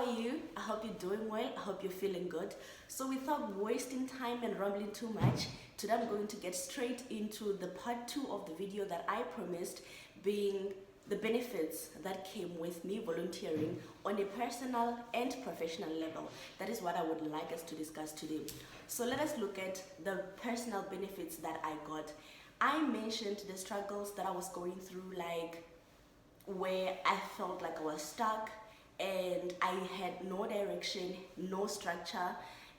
are you? I hope you're doing well. I hope you're feeling good. So without wasting time and rambling too much, today I'm going to get straight into the part 2 of the video that I promised, being the benefits that came with me volunteering on a personal and professional level. That is what I would like us to discuss today. So let us look at the personal benefits that I got. I mentioned the struggles that I was going through, like where I felt like I was stuck and I had no direction, no structure,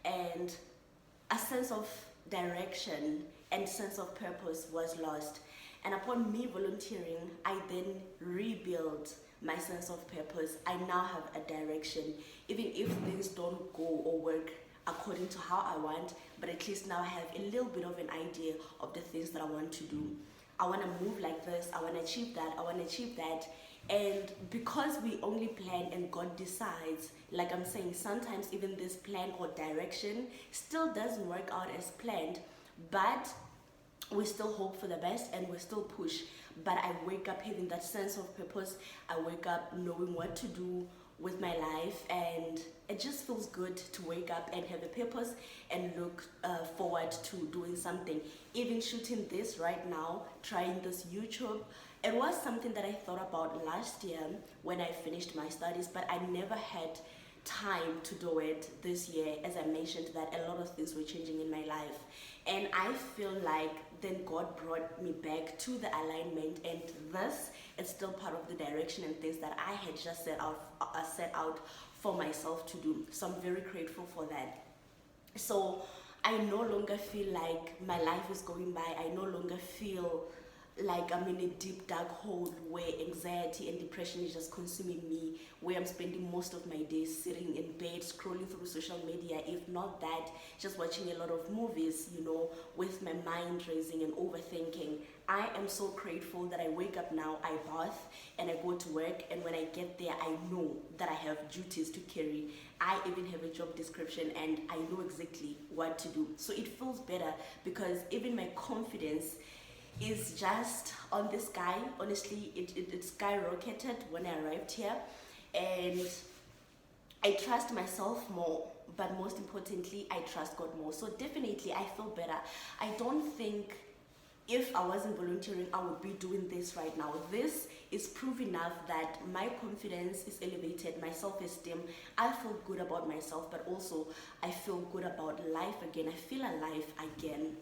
and a sense of direction and sense of purpose was lost. And upon me volunteering, I then rebuilt my sense of purpose. I now have a direction, even if things don't go or work according to how I want, but at least now I have a little bit of an idea of the things that I want to do. I want to move like this, I want to achieve that, I want to achieve that. And because we only plan and God decides, like I'm saying, sometimes even this plan or direction still doesn't work out as planned, but we still hope for the best and we still push. But I wake up having that sense of purpose. I wake up knowing what to do with my life, and it just feels good to wake up and have a purpose and look forward to doing something. Even shooting this right now, trying this YouTube, it was something that I thought about last year when I finished my studies, but I never had time to do it this year. As I mentioned, that a lot of things were changing in my life, and I feel like then God brought me back to the alignment, and this is still part of the direction and things that I had just set out for myself to do. So I'm very grateful for that. So I no longer feel like my life is going by. I no longer feel like I'm in a deep dark hole where anxiety and depression is just consuming me, where I'm spending most of my days sitting in bed scrolling through social media, if not that, just watching a lot of movies, with my mind racing and overthinking. I am so grateful that I wake up now, I bath and I go to work, and when I get there I know that I have duties to carry. I even have a job description and I know exactly what to do. So it feels better because even my confidence is just on the sky. Honestly, it skyrocketed when I arrived here, and I trust myself more, but most importantly I trust God more. So definitely I feel better. I don't think if I wasn't volunteering I would be doing this right now. This is proof enough that my confidence is elevated, my self-esteem, I feel good about myself, but also I feel good about life again. I feel alive again.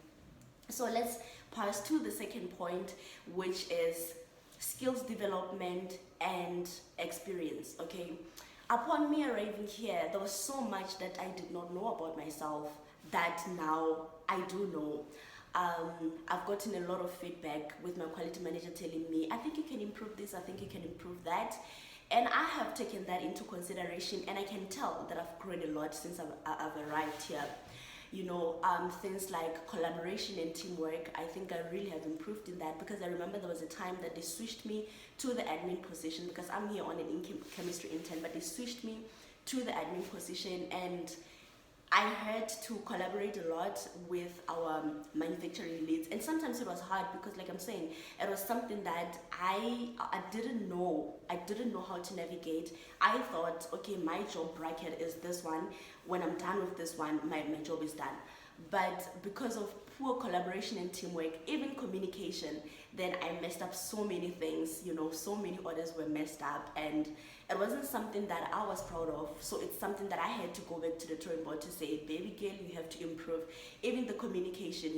So let's pass to the second point, which is skills development and experience. Okay, upon me arriving here, there was so much that I did not know about myself that now I do know. I've gotten a lot of feedback with my quality manager telling me, I think you can improve this, I think you can improve that. And I have taken that into consideration, and I can tell that I've grown a lot since I've arrived here. Things like collaboration and teamwork, I think I really have improved in that, because I remember there was a time that they switched me to the admin position, because I'm here on an chemistry intern, but they switched me to the admin position, and I had to collaborate a lot with our manufacturing leads, and sometimes it was hard because, like I'm saying, it was something that I didn't know. I didn't know how to navigate. I thought, okay, my job bracket is this one. When I'm done with this one, my job is done. But because of poor collaboration and teamwork, even communication, then I messed up so many things. So many orders were messed up, and it wasn't something that I was proud of. So it's something that I had to go back to the drawing board to say, baby girl, you have to improve. Even the communication,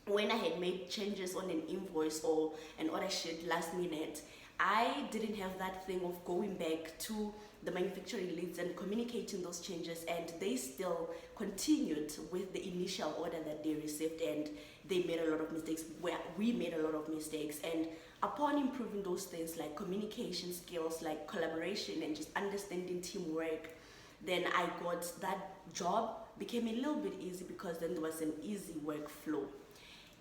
when I had made changes on an invoice or an order sheet last minute, I didn't have that thing of going back to the manufacturing leads and communicating those changes, and they still continued with the initial order that they received, and they made a lot of mistakes where we made a lot of mistakes. And upon improving those things like communication skills, like collaboration and just understanding teamwork, then I got that job became a little bit easy, because then there was an easy workflow.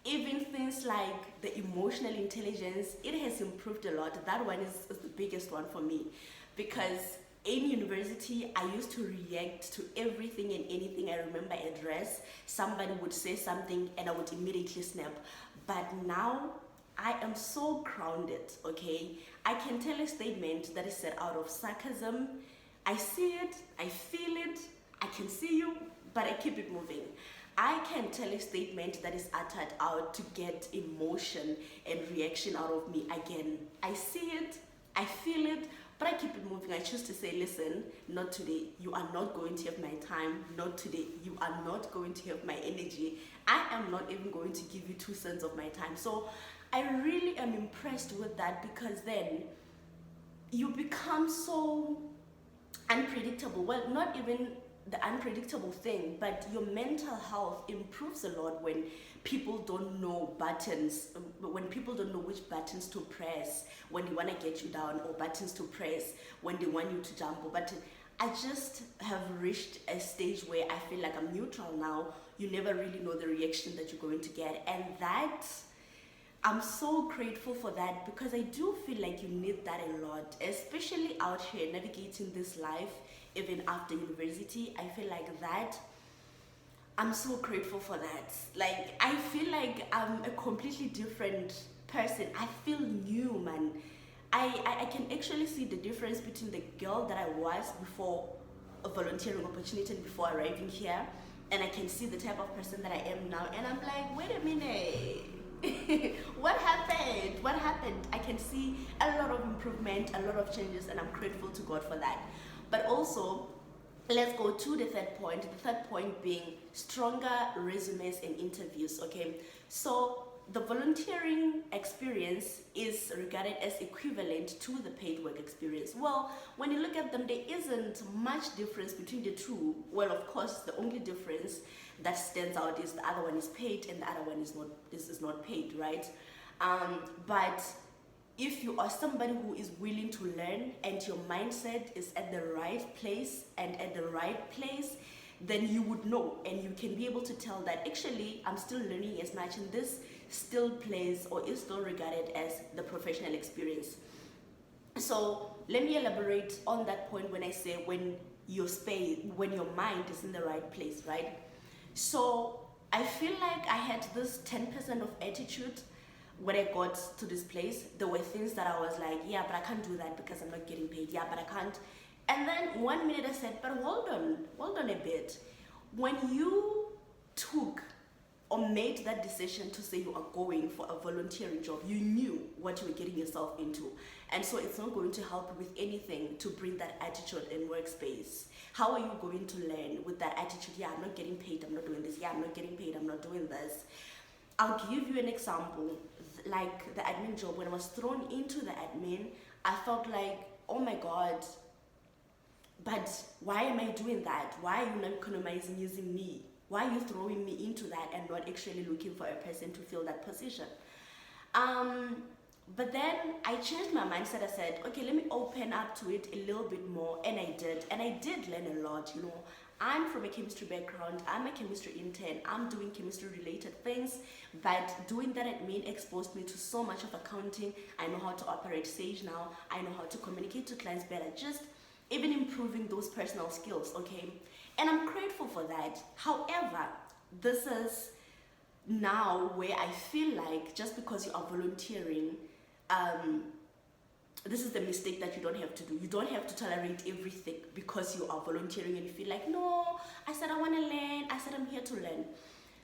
Even things like the emotional intelligence, it has improved a lot. That one is the biggest one for me, because in university I used to react to everything and anything. I remember a dress, somebody would say something and I would immediately snap. But now I am so grounded. Okay, I can tell a statement that is said out of sarcasm, I see it, I feel it, I can see you, but I keep it moving. I can tell a statement that is uttered out to get emotion and reaction out of me. Again, I see it, I feel it, but I keep it moving. I choose to say, listen, not today. You are not going to have my time. Not today. You are not going to have my energy. I am not even going to give you 2 cents of my time. So I really am impressed with that, because then you become so unpredictable. Well, not even the unpredictable thing, but your mental health improves a lot when people don't know buttons, when people don't know which buttons to press when they want to get you down, or buttons to press when they want you to jump. But I just have reached a stage where I feel like I'm neutral now. You never really know the reaction that you're going to get, and that I'm so grateful for that, because I do feel like you need that a lot, especially out here navigating this life even after university. I feel like that I'm so grateful for that. Like, I feel like I'm a completely different person. I feel new, man. I can actually see the difference between the girl that I was before a volunteering opportunity and before arriving here, and I can see the type of person that I am now, and I'm like, wait a minute. What happened? What happened? I can see a lot of improvement, a lot of changes, and I'm grateful to God for that. But also, let's go to the third point. The third point being stronger resumes and interviews. Okay, so the volunteering experience is regarded as equivalent to the paid work experience. Well, when you look at them, there isn't much difference between the two. Well, of course, the only difference that stands out is the other one is paid and the other one is not. This is not paid, right? But if you are somebody who is willing to learn and your mindset is at the right place and at the right place, then you would know, and you can be able to tell that actually I'm still learning as much, and this still plays or is still regarded as the professional experience. So let me elaborate on that point when I say when your mind is in the right place, right? So I feel like I had this 10% of attitude when I got to this place. There were things that I was like, yeah, but I can't do that because I'm not getting paid. Yeah, but I can't. And then one minute I said, but hold on a bit. When you took or made that decision to say you are going for a volunteering job, you knew what you were getting yourself into. And so it's not going to help with anything to bring that attitude in workspace. How are you going to learn with that attitude? Yeah, I'm not getting paid, I'm not doing this. Yeah, I'm not getting paid, I'm not doing this. I'll give you an example. Like the admin job, when I was thrown into the admin, I felt like, oh my God, but why am I doing that? Why are you not economizing using me? Why are you throwing me into that and not actually looking for a person to fill that position? But then I changed my mindset. I said, okay, let me open up to it a little bit more. And I did. And I did learn a lot, you know. I'm from a chemistry background. I'm a chemistry intern. I'm doing chemistry related things. But doing that admin exposed me to so much of accounting. I know how to operate Sage now. I know how to communicate to clients better. Just even improving those personal skills, okay? And I'm grateful for that. However, this is now where I feel like just because you are volunteering, this is the mistake that you don't have to do. You don't have to tolerate everything because you are volunteering and you feel like, no, I said I want to learn. I said I'm here to learn.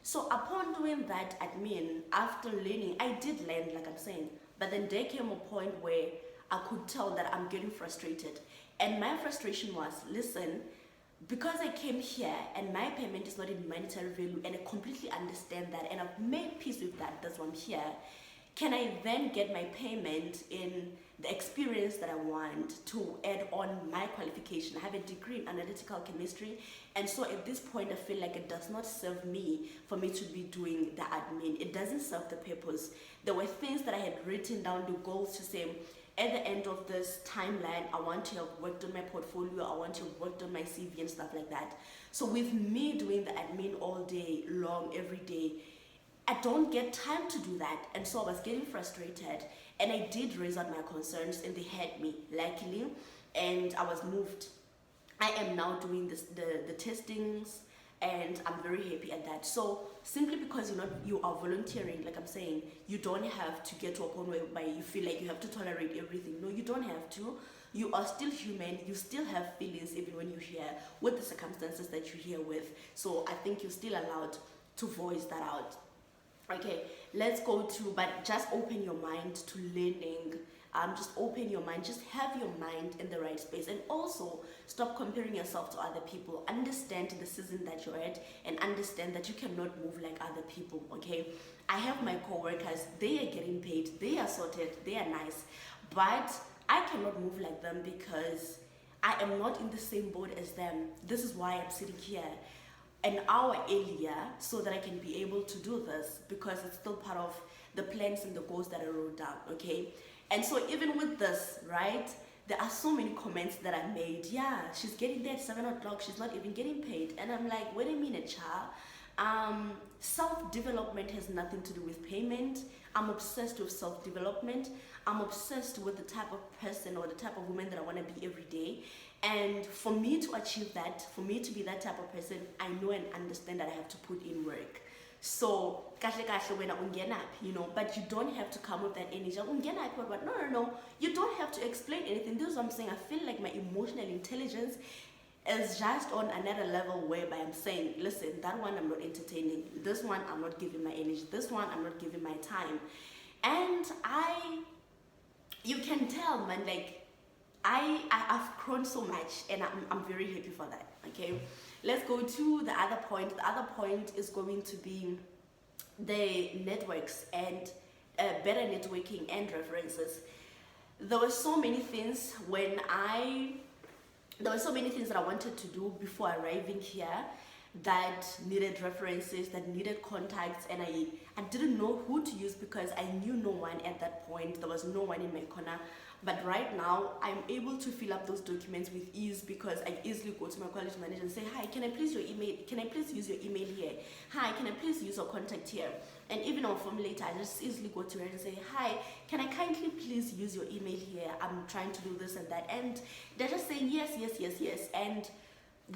So upon doing that admin, after learning, I did learn, like I'm saying, but then there came a point where I could tell that I'm getting frustrated. And my frustration was, listen, because I came here and my payment is not in monetary value, and I completely understand that, and I've made peace with that, that's why I'm here. Can I then get my payment in the experience that I want to add on my qualification? I have a degree in analytical chemistry, and so at this point I feel like it does not serve me for me to be doing the admin. It doesn't serve the purpose. There were things that I had written down, the goals to say, at the end of this timeline, I want to have worked on my portfolio, I want to have worked on my CV and stuff like that. So with me doing the admin all day long, every day, I don't get time to do that. And so I was getting frustrated, and I did raise out my concerns, and they had me, luckily, and I was moved. I am now doing the testings, and I'm very happy at that. So simply because you are volunteering, like I'm saying, you don't have to get to a point where you feel like you have to tolerate everything. No, you don't have to. You are still human, you still have feelings even when you're here with the circumstances that you're here with. So I think you're still allowed to voice that out. Okay, let's go to, but just open your mind to learning. Just open your mind, just have your mind in the right space, and also stop comparing yourself to other people. Understand the season that you're at, and understand that you cannot move like other people. Okay, I have my co-workers, they are getting paid, they are sorted, they are nice, but I cannot move like them because I am not in the same boat as them. This is why I'm sitting here an hour earlier, so that I can be able to do this, because it's still part of the plans and the goals that I wrote down. Okay, and so even with this, right, there are so many comments that I made. Yeah, she's getting there at 7 o'clock, she's not even getting paid. And I'm like, wait a minute, child. Self-development has nothing to do with payment. I'm obsessed with self-development. I'm obsessed with the type of person or the type of woman that I want to be every day. And for me to achieve that, for me to be that type of person, I know and understand that I have to put in work. So, you know, but you don't have to come with that energy. But no. You don't have to explain anything. This is what I'm saying. I feel like my emotional intelligence is just on another level, whereby I'm saying, listen, that one I'm not entertaining. This one I'm not giving my energy. This one I'm not giving my time. And you can tell, man, like, I've grown so much, and I'm very happy for that. Okay, let's go to the other point. The other point is going to be the networks and better networking and references. There were so many things that I wanted to do before arriving here that needed references, that needed contacts, and I didn't know who to use because I knew no one at that point. There was no one in my corner. But right now, I'm able to fill up those documents with ease, because I easily go to my college manager and say, hi, can I please use your email here? Hi, can I please use your contact here? And even on form later, I just easily go to her and say, hi, can I kindly please use your email here? I'm trying to do this and that. And they're just saying yes. And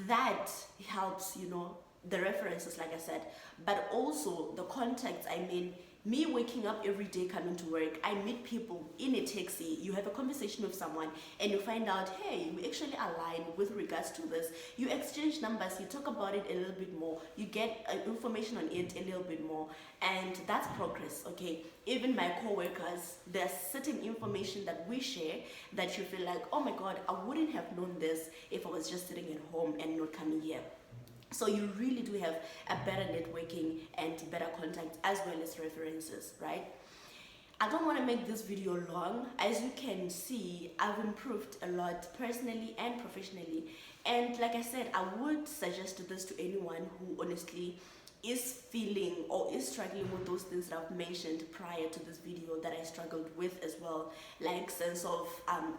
that helps, you know, the references, like I said, but also the contacts. I mean, me waking up every day coming to work, I meet people in a taxi, you have a conversation with someone, and you find out, hey, we actually align with regards to this. You exchange numbers, you talk about it a little bit more, you get information on it a little bit more, and that's progress. Okay, even my co-workers, there's certain information that we share that you feel like, oh my god, I wouldn't have known this if I was just sitting at home and not coming here. So you really do have a better networking and better contact, as well as references, right? I don't want to make this video long. As you can see, I've improved a lot personally and professionally. And like I said, I would suggest this to anyone who honestly is feeling or is struggling with those things that I've mentioned prior to this video that I struggled with as well, like sense of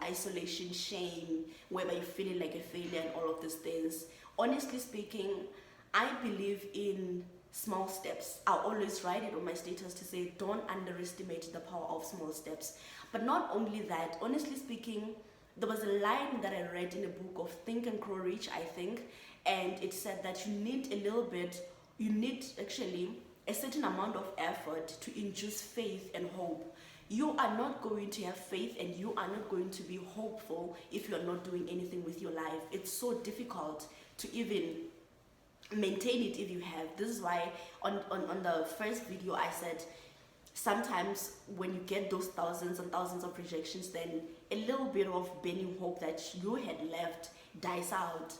isolation, shame, whereby you're feeling like a failure and all of these things. Honestly speaking, I believe in small steps. I always write it on my status to say, don't underestimate the power of small steps. But not only that, honestly speaking, there was a line that I read in a book of Think and Grow Rich, I think, and it said that you need actually a certain amount of effort to induce faith and hope. You are not going to have faith and you are not going to be hopeful if you're not doing anything with your life. It's so difficult to even maintain it if you have. This is why on the first video I said, sometimes when you get those thousands and thousands of rejections, then a little bit of burning hope that you had left dies out.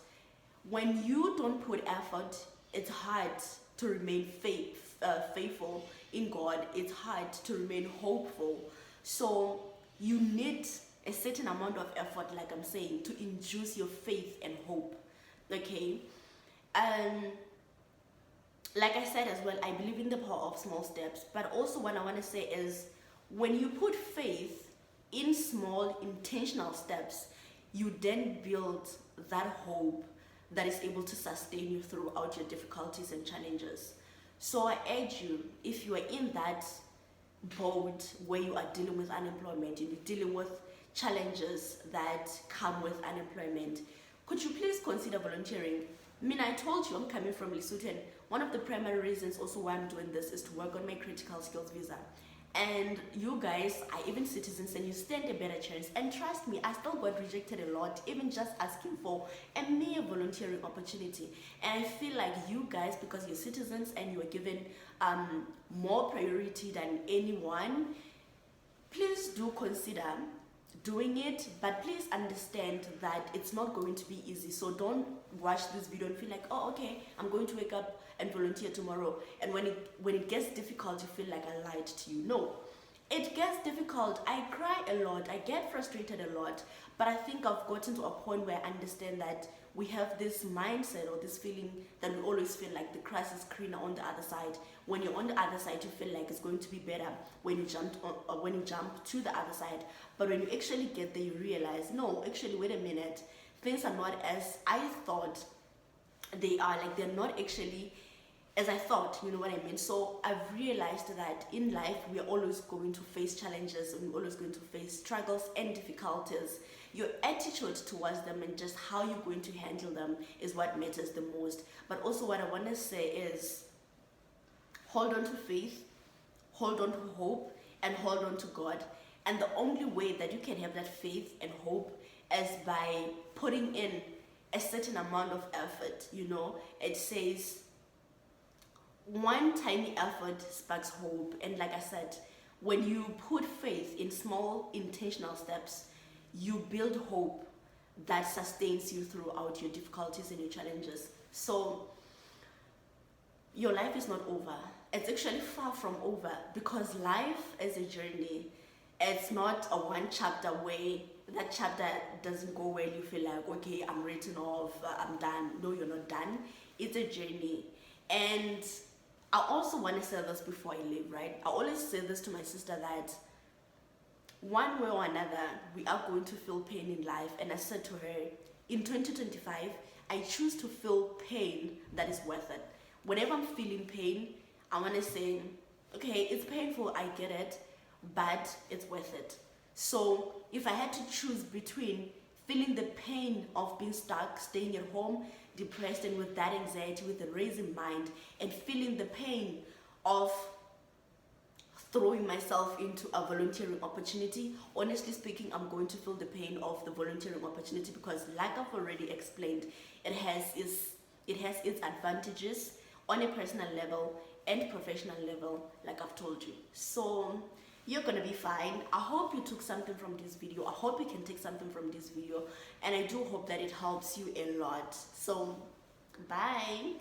When you don't put effort, it's hard to remain faithful in God. It's hard to remain hopeful. So you need a certain amount of effort, like I'm saying, to induce your faith and hope. Okay, like I said as well, I believe in the power of small steps. But also what I want to say is, when you put faith in small intentional steps, you then build that hope that is able to sustain you throughout your difficulties and challenges. So I urge you, if you are in that boat where you are dealing with unemployment and you're dealing with challenges that come with unemployment, could you please consider volunteering? I mean, I told you I'm coming from Lesotho, and one of the primary reasons also why I'm doing this is to work on my critical skills visa. and you guys are even citizens and you stand a better chance. And trust me, I still got rejected a lot, even just asking for a mere volunteering opportunity. And I feel like you guys, because you're citizens and you're given more priority than anyone, please do consider doing it, but please understand that it's not going to be easy. So don't watch this video and feel like, oh, okay, I'm going to wake up and volunteer tomorrow, and when it gets difficult, you feel like I lied to you. No, it gets difficult. I cry a lot, I get frustrated a lot, but I think I've gotten to a point where I understand that we have this mindset or this feeling that we always feel like the grass is greener on the other side. When you're on the other side, you feel like it's going to be better when you jump to the other side. But when you actually get there, you realize, no, actually, wait a minute, things are not as I thought they are. Like, they're not actually as I thought, you know what I mean? So I've realized that in life, we are always going to face challenges, and we're always going to face struggles and difficulties. Your attitude towards them and just how you're going to handle them is what matters the most. But also what I want to say is, hold on to faith, hold on to hope, and hold on to God. And the only way that you can have that faith and hope is by putting in a certain amount of effort. You know, it says one tiny effort sparks hope. And like I said, when you put faith in small intentional steps, you build hope that sustains you throughout your difficulties and your challenges. So your life is not over. It's actually far from over, because life is a journey. It's not a one chapter where that chapter doesn't go well, you feel like, okay, I'm written off, I'm done. No, you're not done. It's a journey. And I also want to say this before I leave, right? I always say this to my sister, that one way or another, we are going to feel pain in life. And I said to her, in 2025, I choose to feel pain that is worth it. Whenever I'm feeling pain, I want to say, okay, it's painful, I get it, but it's worth it. So if I had to choose between feeling the pain of being stuck, staying at home, depressed and with that anxiety, with a racing mind, and feeling the pain of throwing myself into a volunteering opportunity, honestly speaking, I'm going to feel the pain of the volunteering opportunity, because like I've already explained, it has its advantages on a personal level and professional level, like I've told you. So you're gonna be fine. I hope you took something from this video. I hope you can take something from this video, and I do hope that it helps you a lot. So bye.